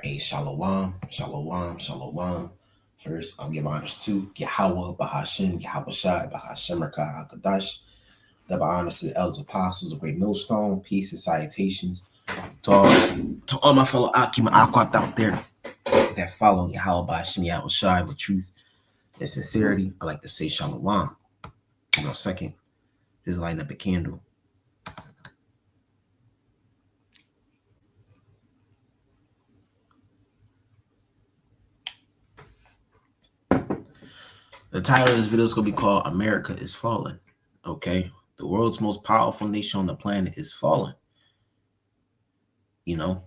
Hey, shalom, shalom, shalom. First, I'll give honors to Yahweh, Bahashim, Yahweh Shai, Bahashim, Rakah, HaKadash. Double honors to the elders apostles of Great Millstone. Peace and salutations to all my fellow Akim Akwat out there that follow Yahweh, Bahashim, Yahweh Shai with truth and sincerity. I like to say shalom. In a second, just lighting up a candle. The title of this video is going to be called America is Falling. Okay? The world's most powerful nation on the planet is falling. You know?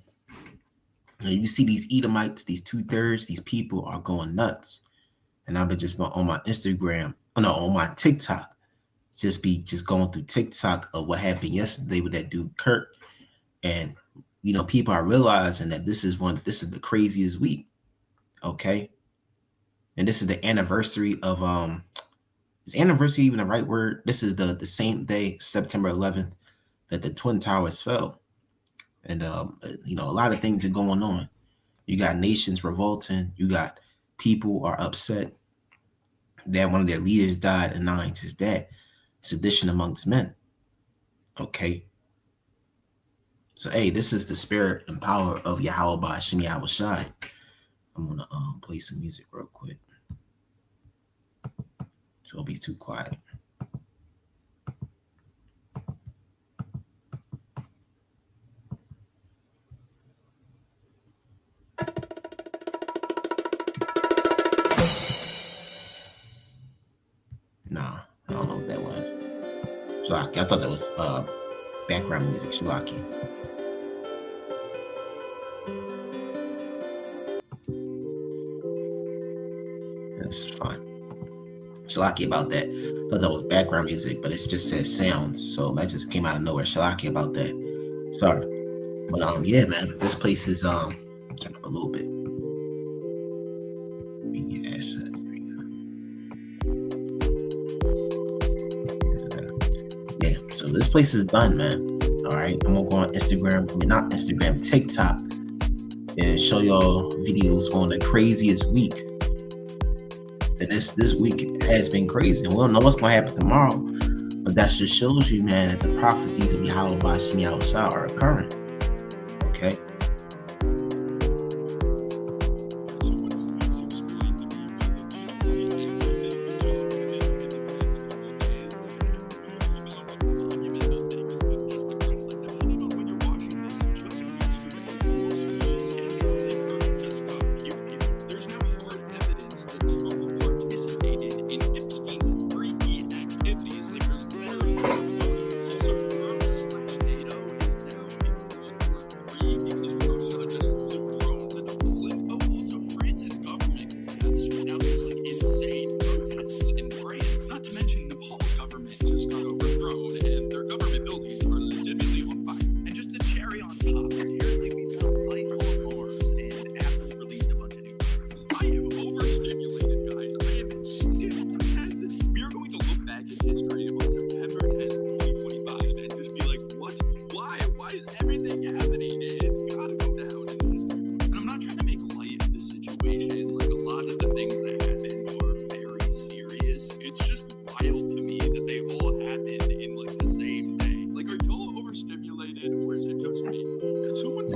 And you see these Edomites, these 2/3, these people are going nuts. And I've been just on my Instagram, on my TikTok, just going through TikTok of what happened yesterday with that dude Kirk. And, people are realizing that this is the craziest week. Okay? And this is the anniversary of is anniversary even the right word? This is the same day, September 11th, that the Twin Towers fell. And a lot of things are going on. You got nations revolting, you got people are upset that one of their leaders died, and not only just that, sedition amongst men. Okay. So hey, this is the spirit and power of Yahweh Bahashim Yahweh Shai. I'm gonna play some music real quick. Don't be too quiet. Nah, I don't know what that was. Shalaki. I thought that was background music. Shalaki. That's fine. Shalaki about that. I thought that was background music, but it just says sounds. So that just came out of nowhere. Shalaki about that. Sorry. But yeah, man, this place is turn up a little bit. Media assets. Yeah, so this place is done, man. All right, I'm gonna go on Instagram. I mean, not Instagram, TikTok, and show y'all videos on the craziest week. And this week has been crazy. We don't know what's gonna happen tomorrow, but that just shows you, man, that the prophecies of Yahweh Bahashim Yahweh Shai are occurring. Okay.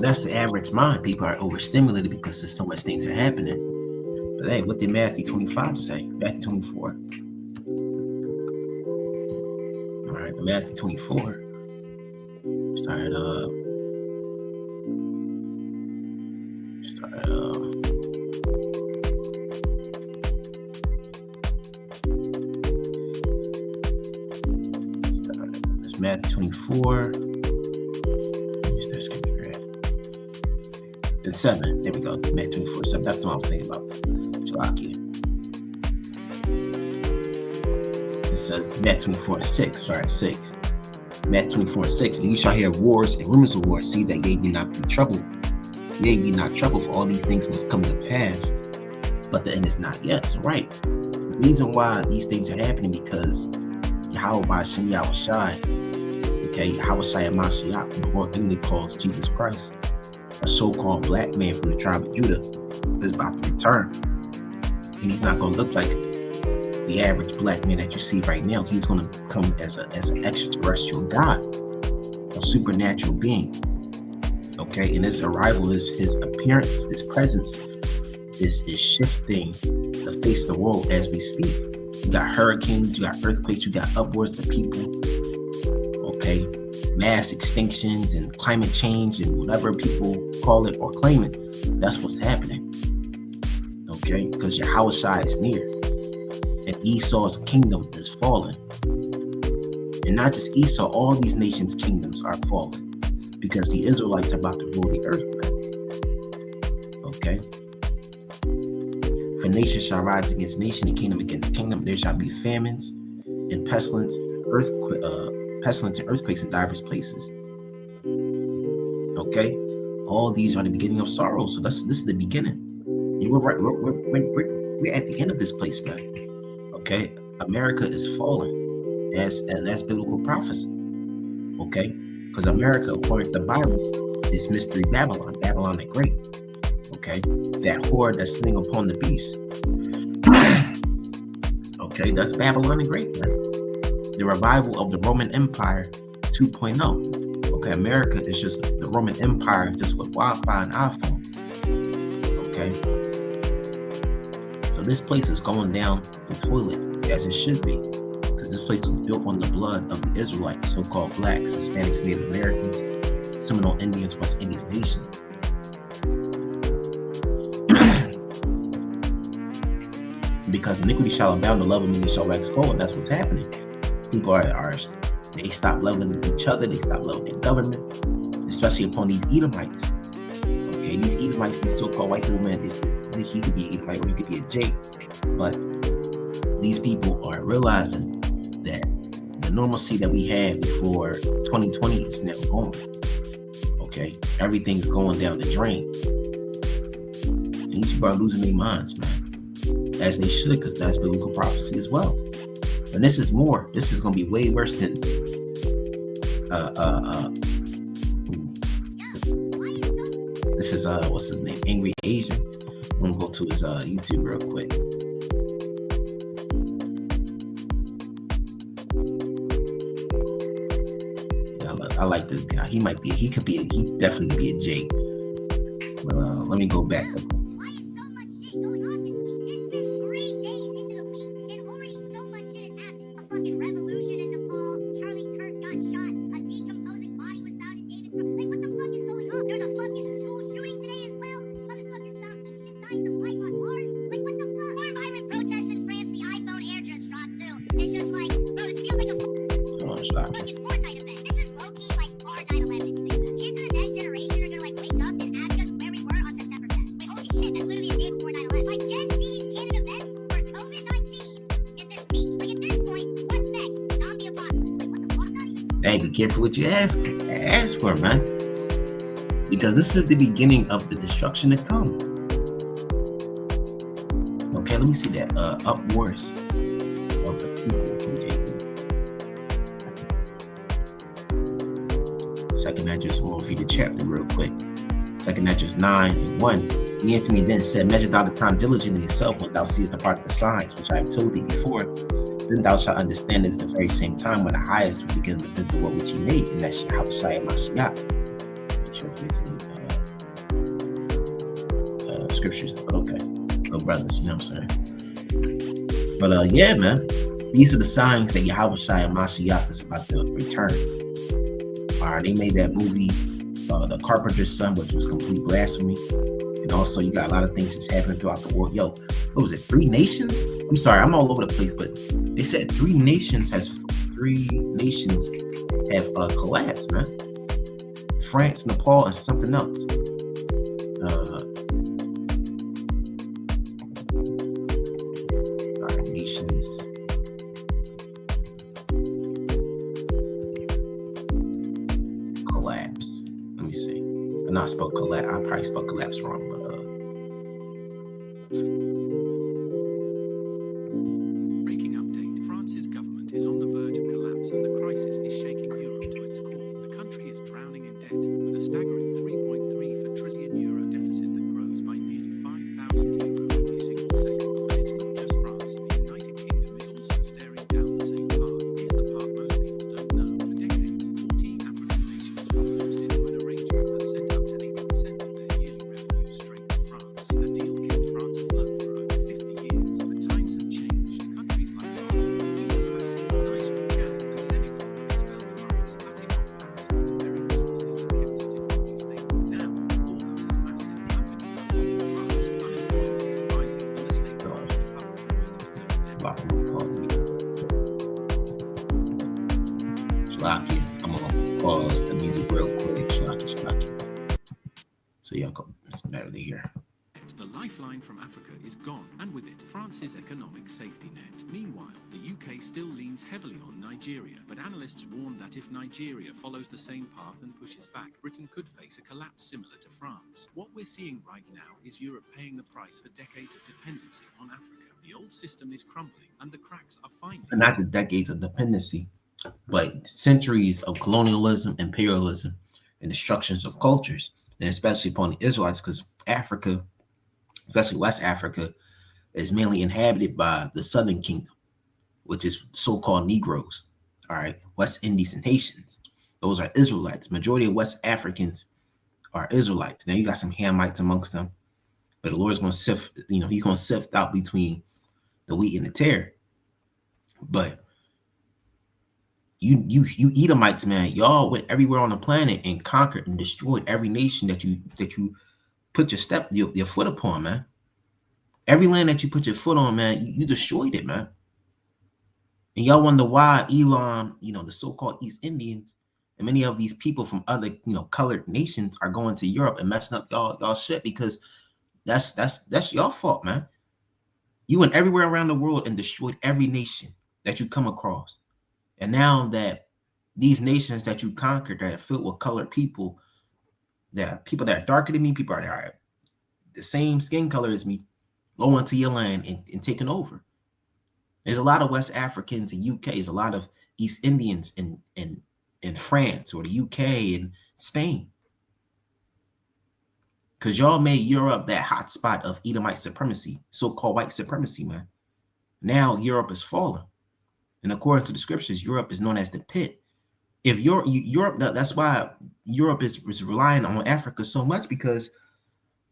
That's the average mind. People are overstimulated because there's so much things are happening. But hey, what did Matthew 25 say? Matthew 24. All right, Matthew 24. Started It's Matthew 24. And 7. There we go. Matthew 24, 7. That's the one I was thinking about. Shalaki. It says Matthew 24, 6. Sorry, 6. Matthew 24, 6. And you shall hear of wars and rumors of wars. See that ye be not be troubled. Yea, be not troubled, for all these things must come to pass. But the end is not yet. So, right. The reason why these things are happening because Yahweh Bahashim Yahweh Shai. Okay, Yahweh Shai Mashiach, the world English calls Jesus Christ. a so-called black man from the tribe of Judah is about to return. And he's not going to look like the average black man that you see right now. He's going to come as an extraterrestrial god, a supernatural being. Okay, and his arrival is his appearance, his presence is shifting the face of the world as we speak. You got hurricanes, you got earthquakes, you got upwards of people. Okay, mass extinctions and climate change and whatever people call it or claim it. That's what's happening. Okay, because Yahushua is near, and Esau's kingdom is falling. And not just Esau, all these nations' kingdoms are falling because the Israelites are about to rule the earth. Okay. For nation shall rise against nation, and kingdom against kingdom. There shall be famines and pestilence, pestilence and earthquakes in diverse places. Okay, all these are the beginning of sorrow. So this is the beginning. And we're at the end of this place, man. Okay, America is falling, and that's biblical prophecy. Okay, because America, according to the Bible, is mystery Babylon, Babylon the Great. Okay, that horde that's sitting upon the beast. Okay, that's Babylon the Great, man. The revival of the Roman Empire 2.0. Okay, America is just the Roman Empire, just with Wi-Fi and iPhones. Okay, so this place is going down the toilet as it should be, because this place was built on the blood of the Israelites, so-called blacks, Hispanics, Native Americans, Seminole Indians, West Indies nations. Because iniquity shall abound, the love of many shall wax cold, and that's what's happening. People they stop loving each other, they stop loving their government, especially upon these Edomites. Okay, these Edomites, these so-called white people, man, he could be an Edomite or he could be a Jake, but these people are realizing that the normalcy that we had before 2020 is now gone. Okay, everything's going down the drain. And these people are losing their minds, man. As they should, because that's biblical prophecy as well. And this is more. This is going to be way worse than this is what's his name? Angry Asian. I'm gonna go to his YouTube real quick. Yeah, I like this guy. He definitely could be a J. But let me go back. Hey, be careful what you ask for, man. Because this is the beginning of the destruction to come. Okay, let me see that. Upwards of the people. Second Esdras, I'm going to read the chapter real quick. Second Esdras 9:1. He answered me then said, measure thou the time diligently yourself when thou seest the part of the signs, which I have told thee before. Then thou shalt understand it is the very same time when the highest will begin the physical world which he made, and that's Yahushua Mashiach. Make sure if there's any scriptures, but okay. No brothers, you know what I'm saying? But yeah, man. These are the signs that Yahushua Mashiach is about to return. They made that movie, The Carpenter's Son, which was complete blasphemy. And also, you got a lot of things that's happening throughout the world. Yo, what was it? 3 nations? I'm sorry, I'm all over the place, but they said 3 nations have collapsed, man. France, Nepal, and something else. Nations. Collapsed. Let me see. I know I spelled collapse. I probably spelled collapse wrong, but breaking update. France's government is on the verge of collapse and the crisis is shaking Europe to its core. The country is drowning in debt with a staggering 3.3 trillion Pause the Shlaki. I'm gonna pause the music real quick. Shlaki. So y'all go. It's better to hear. The lifeline from Africa is gone, and with it, France's economic safety net. Meanwhile, the UK still leans heavily on Nigeria, but analysts warn that if Nigeria follows the same path and pushes back, Britain could face a collapse similar to France. What we're seeing right now is Europe paying the price for decades of dependency on Africa. The old system is crumbling, and the cracks are finally... Not the decades of dependency, but centuries of colonialism, imperialism, and destructions of cultures, and especially upon the Israelites, because Africa, especially West Africa, is mainly inhabited by the Southern Kingdom, which is so-called Negroes, all right, West Indies and Haitians. Those are Israelites. Majority of West Africans are Israelites. Now you got some Hamites amongst them, but the Lord's going to sift, he's going to sift out between the wheat and the tare. But you Edomites, man, y'all went everywhere on the planet and conquered and destroyed every nation that you put your foot upon, man. Every land that you put your foot on, man, you destroyed it, man. And y'all wonder why Elam, the so-called East Indians, and many of these people from other, colored nations are going to Europe and messing up y'all shit, because that's your fault, man. You went everywhere around the world and destroyed every nation that you come across. And now that these nations that you conquered that are filled with colored people, that are people that are darker than me, people that are the same skin color as me, go into your land and taking over. There's a lot of West Africans in UK. There's a lot of East Indians in France or the UK and Spain. Because y'all made Europe that hot spot of Edomite supremacy, so-called white supremacy, man. Now Europe is falling. And according to the scriptures, Europe is known as the pit. If Europe, that's why Europe is relying on Africa so much, because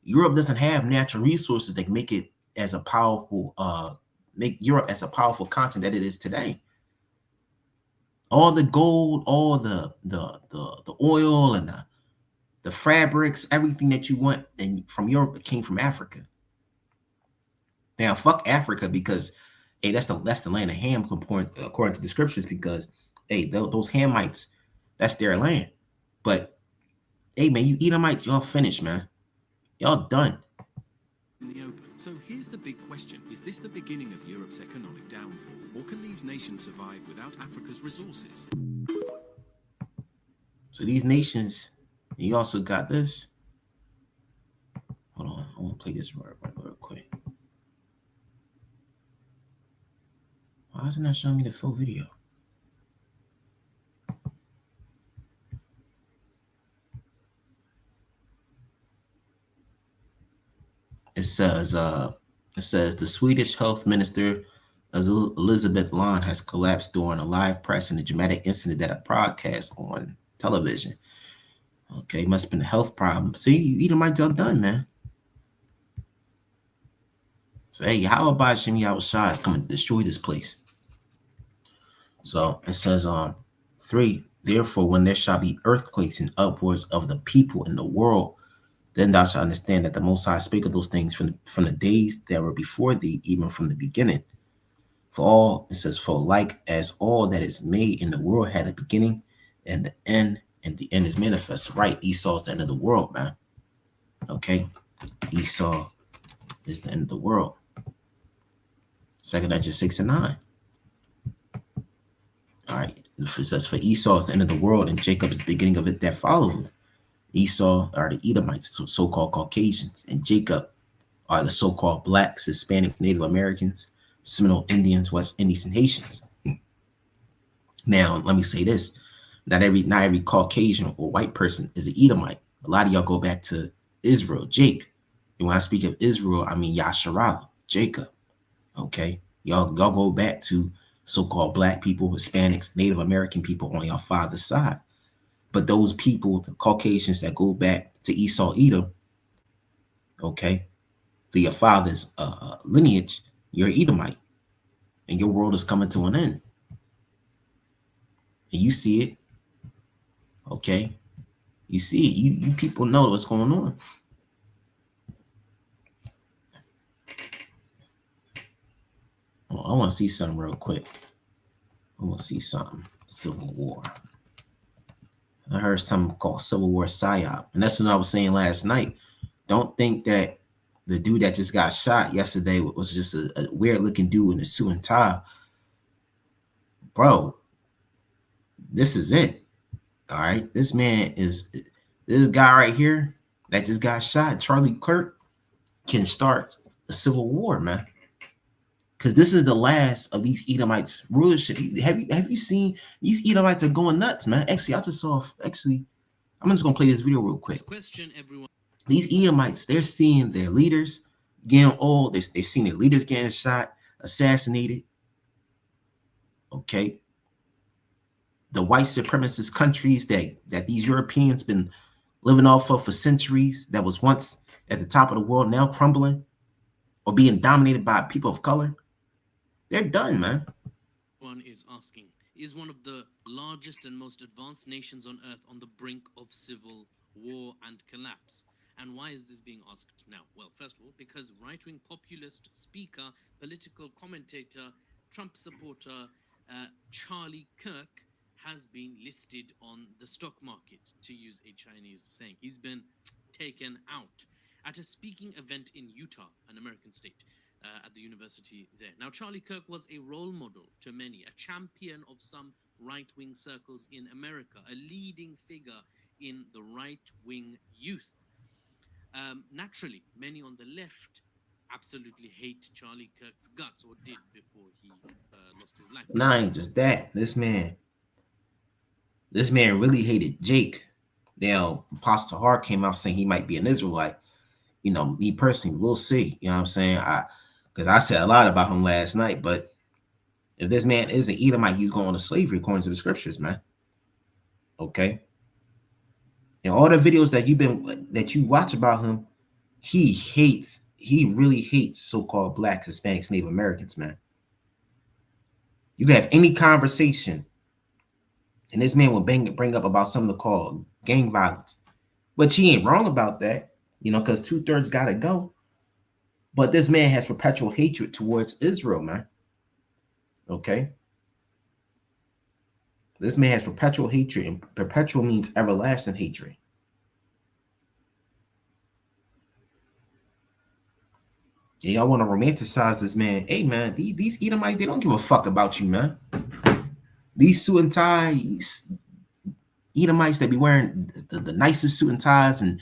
Europe doesn't have natural resources that make it as a powerful, make Europe as a powerful continent that it is today. All the gold, all the oil and the fabrics, everything that you want and from Europe came from Africa. Now fuck Africa, because hey, that's the land of Ham, according to the scriptures, because hey, those Hamites, that's their land. But hey, man, you Edomites, y'all finished, man. Y'all done. In the open. So here's the big question. Is this the beginning of Europe's economic downfall? Or can these nations survive without Africa's resources? So these nations, you also got this. Hold on, I want to play this real quick. Why isn't that showing me the full video? It says the Swedish health minister Elizabeth Lund has collapsed during a live press in a dramatic incident that a broadcast on television. Okay, must have been a health problem. See, you Edomite done, man. So hey, how about Shimmy Shah is coming to destroy this place? So it says 3, therefore, when there shall be earthquakes and upwards of the people in the world, then thou shalt understand that the Most High spake of those things from the days that were before thee, even from the beginning. For all, it says, for like as all that is made in the world had a beginning and the end, and the end is manifest. Right, Esau's the end of the world, man. Okay, Esau is the end of the world. 2 Corinthians 6:9. All right, it says, for Esau is the end of the world, and Jacob is the beginning of it that followeth. Esau are the Edomites, so-called Caucasians, and Jacob are the so-called blacks, Hispanics, Native Americans, Seminole Indians, West Indies, and Haitians. Now, let me say this. Not every Caucasian or white person is an Edomite. A lot of y'all go back to Israel, Jake. And when I speak of Israel, I mean Yasharal, Jacob. Okay? Y'all go back to so-called black people, Hispanics, Native American people on your father's side. But those people, the Caucasians that go back to Esau, Edom, okay, to your father's lineage, you're Edomite. And your world is coming to an end. And you see it. Okay? You see it. You people know what's going on. Well, I want to see something real quick. I want to see something. Civil War. I heard something called Civil War PSYOP. And that's what I was saying last night. Don't think that the dude that just got shot yesterday was just a weird looking dude in a suit and tie. Bro, this is it. All right. This man is this guy right here that just got shot, Charlie Kirk, can start a civil war, man. Because this is the last of these Edomites rulership. Have you seen these Edomites are going nuts, man? Actually, I just saw I'm just gonna play this video real quick. Question everyone. These Edomites, they're seeing their leaders getting old. They're seeing their leaders getting shot, assassinated. Okay. The white supremacist countries that these Europeans been living off of for centuries, that was once at the top of the world, now crumbling or being dominated by people of color. They're done, man. One is asking, is one of the largest and most advanced nations on earth on the brink of civil war and collapse? And why is this being asked now? Well, first of all, because right-wing populist speaker, political commentator, Trump supporter Charlie Kirk has been listed on the stock market, to use a Chinese saying. He's been taken out at a speaking event in Utah, an American state, at the university there. Now, Charlie Kirk was a role model to many, a champion of some right-wing circles in America, a leading figure in the right-wing youth. Naturally, many on the left absolutely hate Charlie Kirk's guts, or did before he lost his life. Nah, ain't just that. This man really hated Jake. Now, Apostle Hart came out saying he might be an Israelite. You know, me personally, we'll see. You know what I'm saying? Because I said a lot about him last night, but if this man is an Edomite, he's going to slavery according to the scriptures, man. Okay. And all the videos that you watch about him, he really hates so-called blacks, Hispanics, Native Americans, man. You can have any conversation, and this man will bring up about something called gang violence. But he ain't wrong about that, you know, because 2/3 gotta go. But this man has perpetual hatred towards Israel, man. Okay. This man has perpetual hatred, and perpetual means everlasting hatred. And y'all want to romanticize this man. Hey, man, these Edomites, they don't give a fuck about you, man. These suit and ties Edomites that be wearing the nicest suit and ties and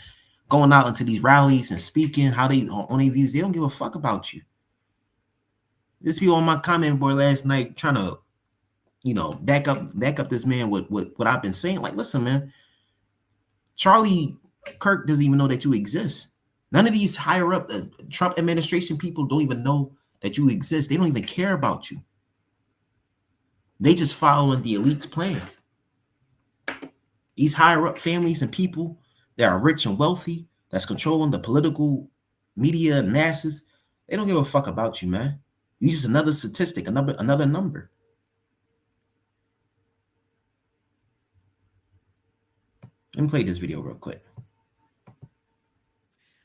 going out into these rallies and speaking how they on their views, they don't give a fuck about you. This people on my comment board last night trying to, you know, back up this man with what I've been saying. Like, listen, man, Charlie Kirk doesn't even know that you exist. None of these higher up Trump administration people don't even know that you exist. They don't even care about you. They just following the elite's plan. These higher up families and people that are rich and wealthy, that's controlling the political media and masses, they don't give a fuck about you, man. You're just another statistic, another number. Let me play this video real quick.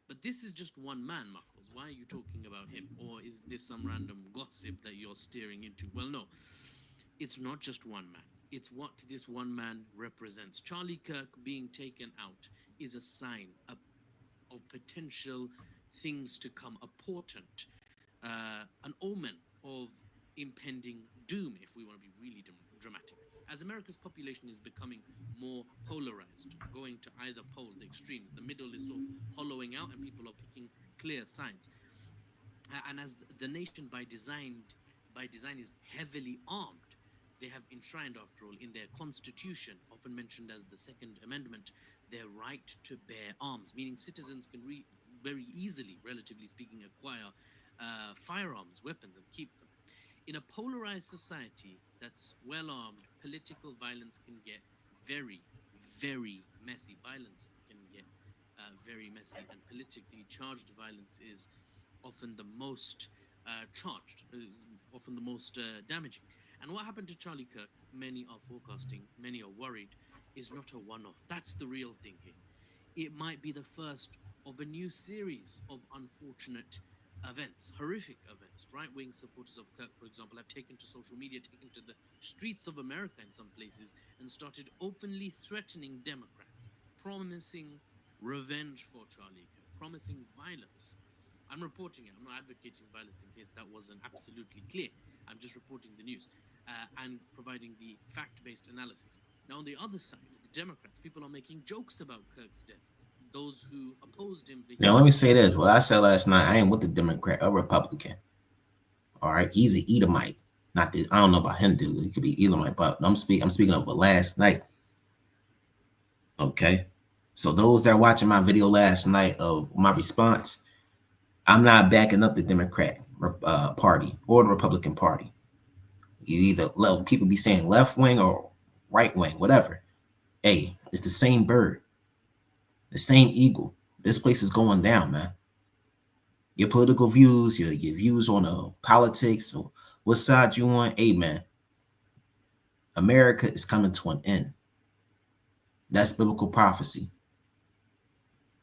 But this is just one man, Muffles. Why are you talking about him? Or is this some random gossip that you're steering into? Well, no. It's not just one man. It's what this one man represents. Charlie Kirk being taken out is a sign of potential things to come, a portent, an omen of impending doom, if we want to be really dramatic. As America's population is becoming more polarized, going to either pole, the extremes, the middle is sort of hollowing out and people are picking clear signs. And as the nation by design is heavily armed, they have enshrined, after all, in their constitution, often mentioned as the Second Amendment, their right to bear arms, meaning citizens can very easily, relatively speaking, acquire firearms, weapons, and keep them. In a polarized society that's well armed, political violence can get very, very messy. Violence can get very messy, and politically charged violence is often the most charged, often the most damaging. And what happened to Charlie Kirk, many are forecasting, many are worried, is not a one-off. That's the real thing here. It might be the first of a new series of unfortunate events, horrific events. Right-wing supporters of Kirk, for example, have taken to social media, taken to the streets of America in some places, and started openly threatening Democrats, promising revenge for Charlie Kirk, promising violence. I'm reporting it. I'm not advocating violence in case that wasn't absolutely clear. I'm just reporting the news and providing the fact based analysis. Now, on the other side, the Democrats, people are making jokes about Kirk's death. Those who opposed him Now, let me vehemently say are this. What I joking. said last night, I ain't with the Democrat or Republican. All right. He's an Edomite. Not that I don't know about him, dude. He could be Edomite, but I'm speaking of last night. Okay. So those that are watching my video last night of my response, I'm not backing up the Democrat party or the Republican Party. You either let people be saying left wing or right wing, whatever. Hey, it's the same bird, the same eagle. This place is going down, man. Your political views, your views on politics, or what side you on. Hey, man, America is coming to an end. That's biblical prophecy.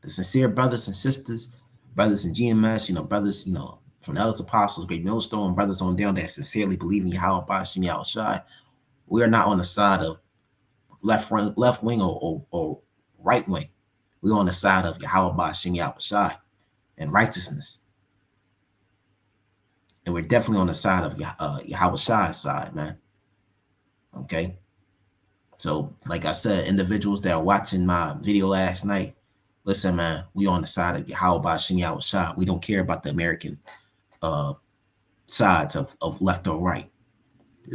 The sincere brothers and sisters, brothers in GMS, brothers, from the elders apostles, great millstone, brothers on down that sincerely believe in Yahweh Bashim Yahushai. We are not on the side of left wing or right wing. We're on the side of Yahweh Bashim Yahushai and righteousness. And we're definitely on the side of Yahweh Shai's side, man. Okay. So, like I said, individuals that are watching my video last night, listen, man, we on the side of Yahweh Bashim Yahushai. We don't care about the American uh, sides of left or right.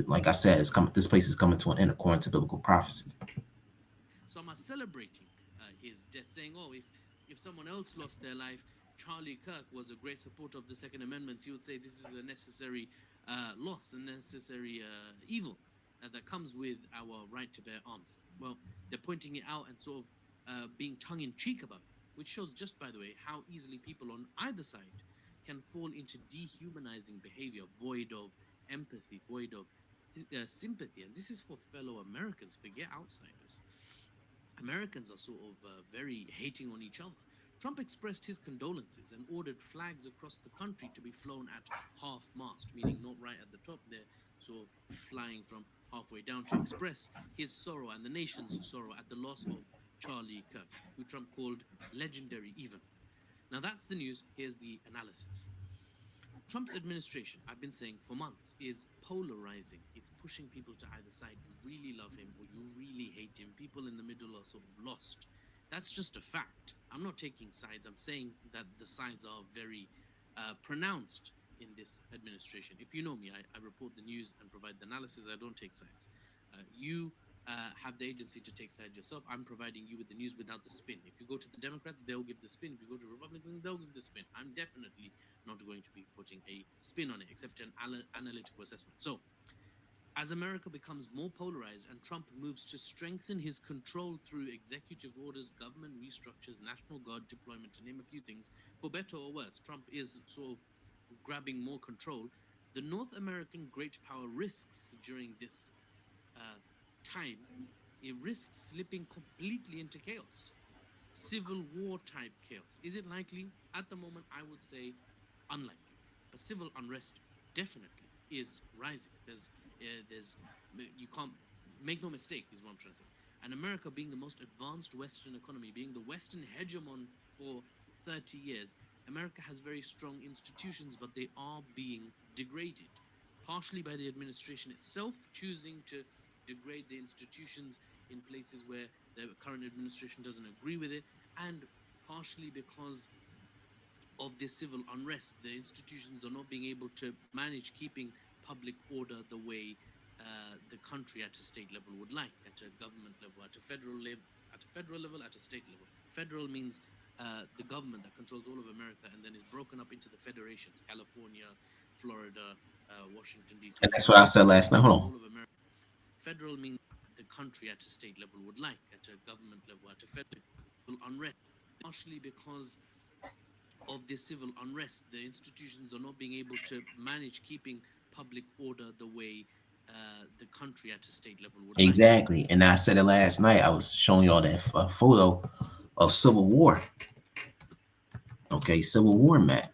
Like I said, it's coming. This place is coming to an end according to biblical prophecy. Some are celebrating his death, saying, "Oh, if someone else lost their life, Charlie Kirk was a great supporter of the Second Amendment. You would say this is a necessary loss, a necessary evil that comes with our right to bear arms." Well, they're pointing it out and sort of being tongue in cheek about it, which shows, just by the way, how easily people on either side can fall into dehumanizing behavior, void of empathy, void of sympathy. And this is for fellow Americans, forget outsiders. Americans are sort of very hating on each other. Trump expressed his condolences and ordered flags across the country to be flown at half mast, meaning not right at the top, they're sort of flying from halfway down to express his sorrow and the nation's sorrow at the loss of Charlie Kirk, who Trump called legendary even. Now that's the news, here's the analysis. Trump's administration, I've been saying for months, is polarizing. It's pushing people to either side. You really love him or you really hate him. People in the middle are sort of lost. That's just a fact. I'm not taking sides. I'm saying that the sides are very pronounced in this administration. If you know me, I report the news and provide the analysis. I don't take sides. You have the agency to take sides yourself. I'm providing you with the news without the spin. If you go to the Democrats, they'll give the spin. If you go to Republicans, they'll give the spin. I'm definitely not going to be putting a spin on it, except an analytical assessment. So, as America becomes more polarized and Trump moves to strengthen his control through executive orders, government restructures, National Guard deployment, to name a few things, for better or worse, Trump is sort of grabbing more control. The North American great power risks during this time, it risks slipping completely into chaos, civil war type chaos. Is it likely? At the moment, I would say unlikely. But civil unrest definitely is rising. You can't make no mistake, is what I'm trying to say. And America being the most advanced Western economy, being the Western hegemon for 30 years, America has very strong institutions, but they are being degraded, partially by the administration itself choosing to degrade the institutions in places where the current administration doesn't agree with it, and partially because of this civil unrest. The institutions are not being able to manage keeping public order the way the country at a state level would like, at a government level, at a federal level, at a state level. Federal means the government that controls all of America and then is broken up into the federations: California, Florida, Washington D.C. And that's what I said last night. Hold on. All of America. Federal means the country at a state level would like, at a government level, at a federal unrest, partially because of this civil unrest. The institutions are not being able to manage keeping public order the way the country at a state level would like. Exactly. And I said it last night. I was showing y'all that photo of Civil War. Okay, Civil War map.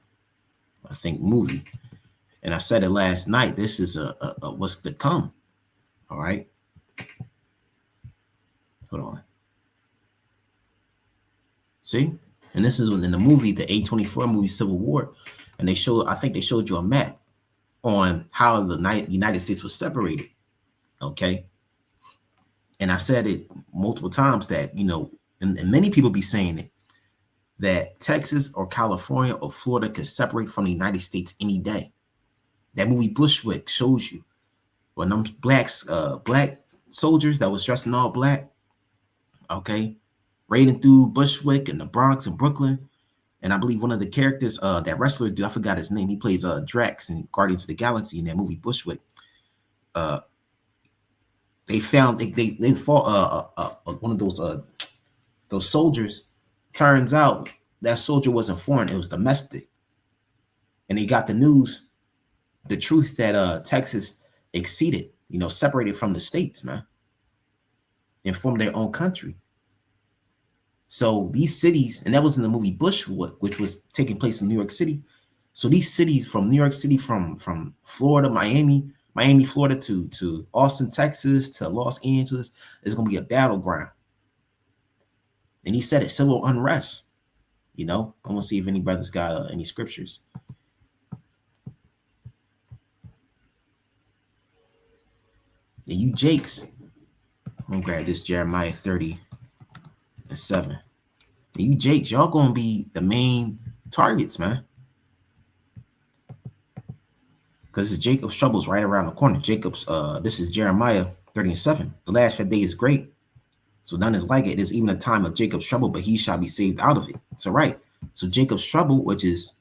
I think, movie. And I said it last night. This is a what's to come. All right. Hold on. See? And this is in the movie, the A24 movie, Civil War. And I think they showed you a map on how the United States was separated. Okay. And I said it multiple times that, and many people be saying it, that Texas or California or Florida could separate from the United States any day. That movie Bushwick shows you when them black soldiers that was dressed in all black, okay, raiding through Bushwick and the Bronx and Brooklyn. And I believe one of the characters, that wrestler dude, I forgot his name. He plays Drax in Guardians of the Galaxy in that movie Bushwick. They found they fought one of those soldiers. Turns out that soldier wasn't foreign; it was domestic. And they got the news, the truth that Texas exceeded, separated from the states, man, and formed their own country. So these cities, and that was in the movie Bushwick, which was taking place in New York City. So these cities from New York City, from Florida, Miami, Florida to Austin, Texas, to Los Angeles, is going to be a battleground. And he said it, civil unrest. I'm going to see if any brothers got any scriptures. And you Jakes, I'm going to grab this Jeremiah 30:7. And you Jakes, y'all going to be the main targets, man. Because Jacob's trouble is right around the corner. This is Jeremiah 30:7. The last day is great, so none is like it. It is even a time of Jacob's trouble, but he shall be saved out of it. So right. So Jacob's trouble, which is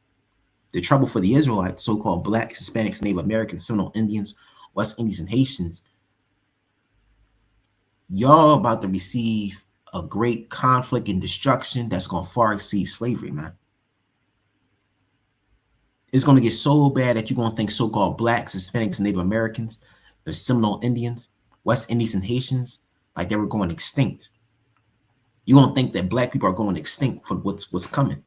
the trouble for the Israelites, so-called Black, Hispanics, Native Americans, Seminole Indians, West Indies, and Haitians, y'all about to receive a great conflict and destruction that's going to far exceed slavery, man. It's going to get so bad that you're going to think so-called Blacks, Hispanics, Native Americans, the Seminole Indians, West Indies, and Haitians, like they were going extinct. You're going to think that Black people are going extinct for what's coming.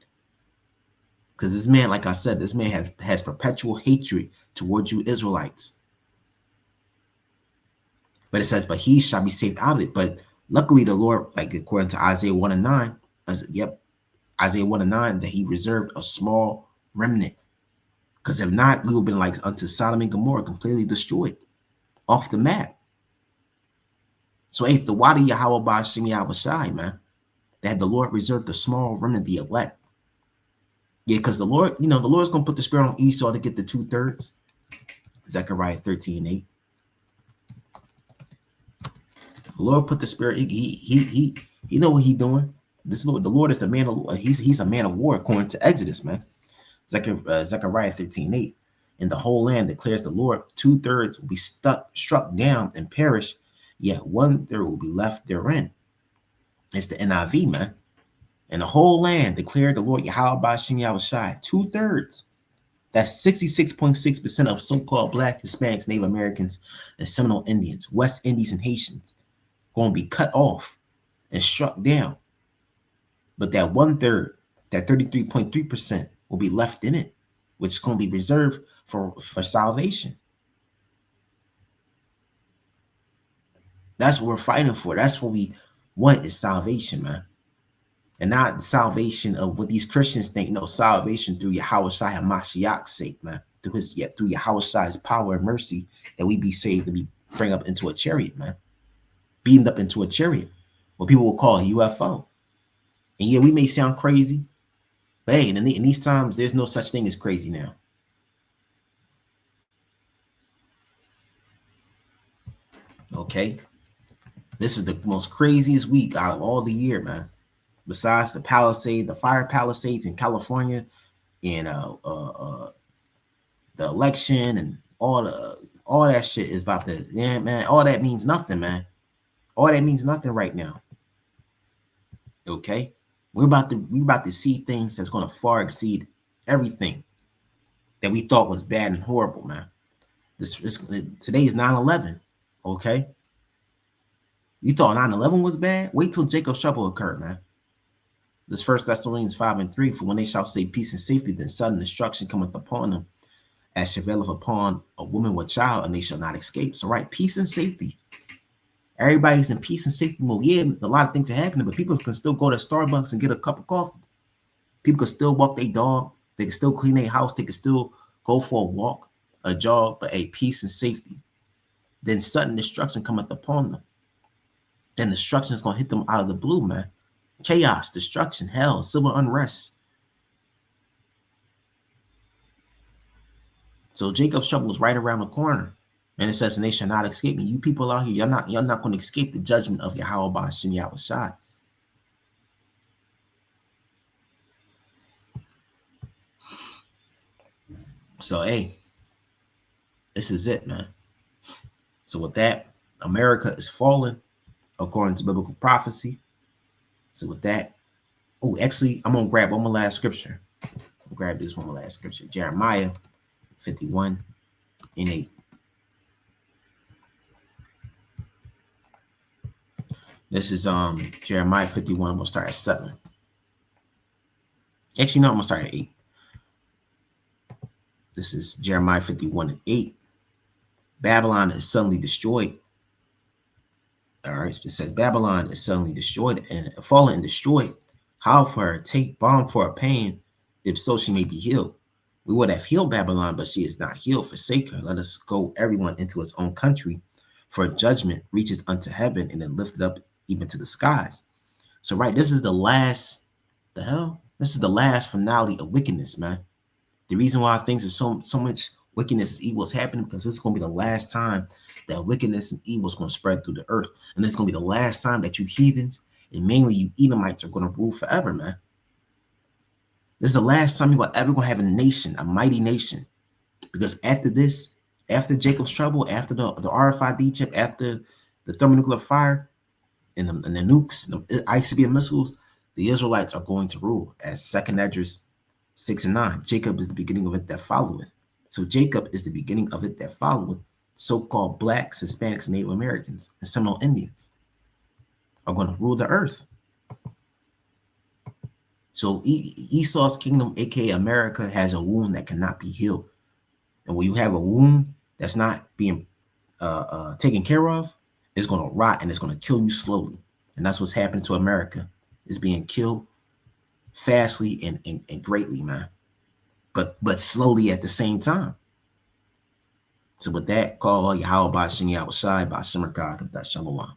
Because this man, like I said, this man has perpetual hatred towards you Israelites. But it says, but he shall be saved out of it. But luckily the Lord, like according to Isaiah 1:9, Isaiah 1:9, that he reserved a small remnant. Because if not, we would have been like unto Sodom and Gomorrah, completely destroyed, off the map. So if the Wadi Yahweh Ba'Shem Yahushai, man, that the Lord reserved the small remnant, the elect. Yeah, because the Lord, the Lord's going to put the spirit on Esau to get the 2/3. Zechariah 13:8. The Lord put the spirit, he know what he's doing. This Lord, the Lord is the man of, he's a man of war according to Exodus, man. Zechariah 13:8. And the whole land declares the Lord, 2/3 will be struck down and perish, yet 1/3 will be left therein. It's the NIV, man. And the whole land declared the Lord Yahweh Ba'Shem Yahushai, 2/3. That's 66.6% of so-called Black, Hispanics, Native Americans, and Seminole Indians, West Indies, and Haitians going to be cut off and struck down. But that 1/3, that 33.3%, will be left in it, which is going to be reserved for salvation. That's what we're fighting for. That's what we want, is salvation, man. And not salvation of what these Christians think. No, salvation through Yahushua HaMashiach's sake, man. Through Yahushua's power and mercy, that we be saved to be bring up into a chariot, man. Beamed up into a chariot. What people will call a UFO. And yeah, we may sound crazy, but hey, in these times, there's no such thing as crazy now. Okay. This is the most craziest week out of all the year, man. Besides the fire palisades in California, and the election and all that shit is about to, yeah, man. All that means nothing, man. All that means nothing right now. Okay, we're about to see things that's going to far exceed everything that we thought was bad and horrible, man. Today is 9/11. Okay, you thought 9/11 was bad? Wait till Jacob's trouble occurred, man. This 1 Thessalonians 5:3, for when they shall say peace and safety, then sudden destruction cometh upon them, as travaileth upon a woman with child, and they shall not escape. So, right, peace and safety. Everybody's in peace and safety mode. Yeah, a lot of things are happening, but people can still go to Starbucks and get a cup of coffee. People can still walk their dog. They can still clean their house. They can still go for a walk, a jog, but peace and safety. Then sudden destruction cometh upon them. Then destruction is going to hit them out of the blue, man. Chaos, destruction, hell, civil unrest. So Jacob's trouble is right around the corner. And it says, and they shall not escape me. You people out here, you're not going to escape the judgment of Yahweh Ba'ashem Yahushai. So, hey, this is it, man. So with that, America is falling according to biblical prophecy. So with that, oh, actually, I'm going to grab one more last scripture. I'll grab this one more last scripture. Jeremiah 51:8. This is Jeremiah 51. We'll start at 7. Actually, no, I'm going to start at 8. This is Jeremiah 51:8. Babylon is suddenly destroyed. All right, it says Babylon is suddenly destroyed and fallen and destroyed. Howl for her, take balm for her pain, if so she may be healed. We would have healed Babylon, but she is not healed. Forsake her. Let us go everyone into his own country, for judgment reaches unto heaven and then lifted up even to the skies. So, right, this is the last, this is the last finale of wickedness, man. The reason why things are so much wickedness and evil is happening because this is going to be the last time that wickedness and evil is going to spread through the earth. And this is going to be the last time that you heathens and mainly you Edomites are going to rule forever, man. This is the last time you're ever going to have a nation, a mighty nation. Because after this, after Jacob's trouble, after the RFID chip, after the thermonuclear fire and the nukes, the ICBM missiles, the Israelites are going to rule as 2 Esdras 6:9. Jacob is the beginning of it that followeth. So Jacob is the beginning of it that followeth. So-called blacks, Hispanics, Native Americans, and Seminole Indians are going to rule the earth. So Esau's kingdom, aka America, has a wound that cannot be healed. And when you have a wound that's not being taken care of, it's going to rot and it's going to kill you slowly. And that's what's happening to America. It's being killed fastly and greatly, man. But slowly at the same time. So with that, call Yahweh Ba'ashem Yahushai Ba'ashem God. Shalom.